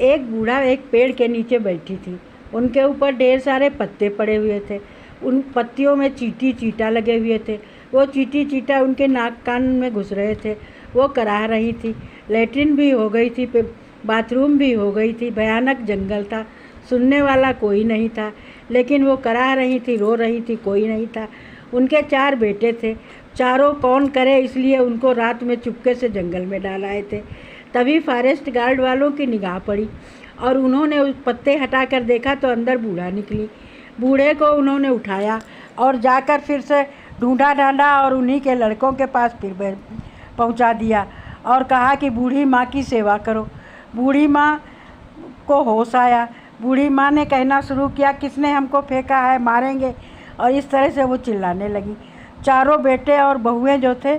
एक बूढ़ा एक पेड़ के नीचे बैठी थी। उनके ऊपर ढेर सारे पत्ते पड़े हुए थे। उन पत्तियों में चींटी चींटा लगे हुए थे। वो चींटी चींटा उनके नाक कान में घुस रहे थे। वो कराह रही थी। लैट्रिन भी हो गई थी, बाथरूम भी हो गई थी। भयानक जंगल था, सुनने वाला कोई नहीं था। लेकिन वो कराह रही थी, रो रही थी, कोई नहीं था। उनके 4 बेटे थे। चारों कौन करे, इसलिए उनको रात में चुपके से जंगल में डाल आए थे। तभी फॉरेस्ट गार्ड वालों की निगाह पड़ी और उन्होंने उस पत्ते हटाकर देखा तो अंदर बूढ़ा निकली। बूढ़े को उन्होंने उठाया और जाकर फिर से ढूंढा ढांढा और उन्हीं के लड़कों के पास फिर पहुंचा दिया और कहा कि बूढ़ी माँ की सेवा करो। बूढ़ी माँ को होश आया। बूढ़ी माँ ने कहना शुरू किया, किसने हमको फेंका है, मारेंगे। और इस तरह से वो चिल्लाने लगी। चारों बेटे और बहुएं जो थे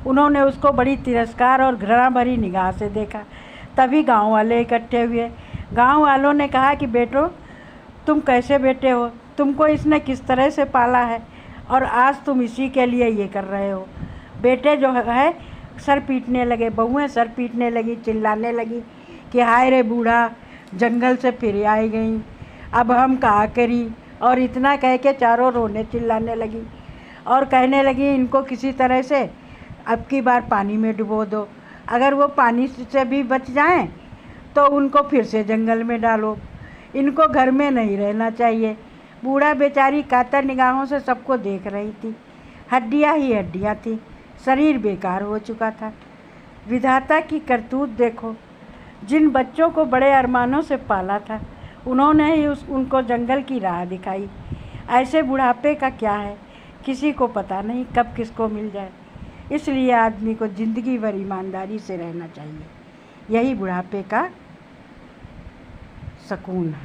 उन्होंने उसको बड़ी तिरस्कार और घृणा भरी निगाह से देखा। तभी गांव वाले इकट्ठे हुए। गांव वालों ने कहा कि बेटो, तुम कैसे बेटे हो, तुमको इसने किस तरह से पाला है और आज तुम इसी के लिए ये कर रहे हो। बेटे जो है सर पीटने लगे, बहुएं सर पीटने लगी, चिल्लाने लगी कि हाय रे बूढ़ा, जंगल से फिर आई गई, अब हम क्या करी। और इतना कह के चारों रोने चिल्लाने लगी और कहने लगी, इनको किसी तरह से अब की बार पानी में डुबो दो। अगर वो पानी से भी बच जाएं तो उनको फिर से जंगल में डालो। इनको घर में नहीं रहना चाहिए। बूढ़ा बेचारी कातर निगाहों से सबको देख रही थी। हड्डियाँ ही हड्डियाँ थी, शरीर बेकार हो चुका था। विधाता की करतूत देखो। जिन बच्चों को बड़े अरमानों से पाला था उन्होंने ही उनको जंगल की राह दिखाई। ऐसे बुढ़ापे का क्या है, किसी को पता नहीं कब किसको मिल जाए। इसलिए आदमी को ज़िंदगी भर ईमानदारी से रहना चाहिए। यही बुढ़ापे का सुकून है।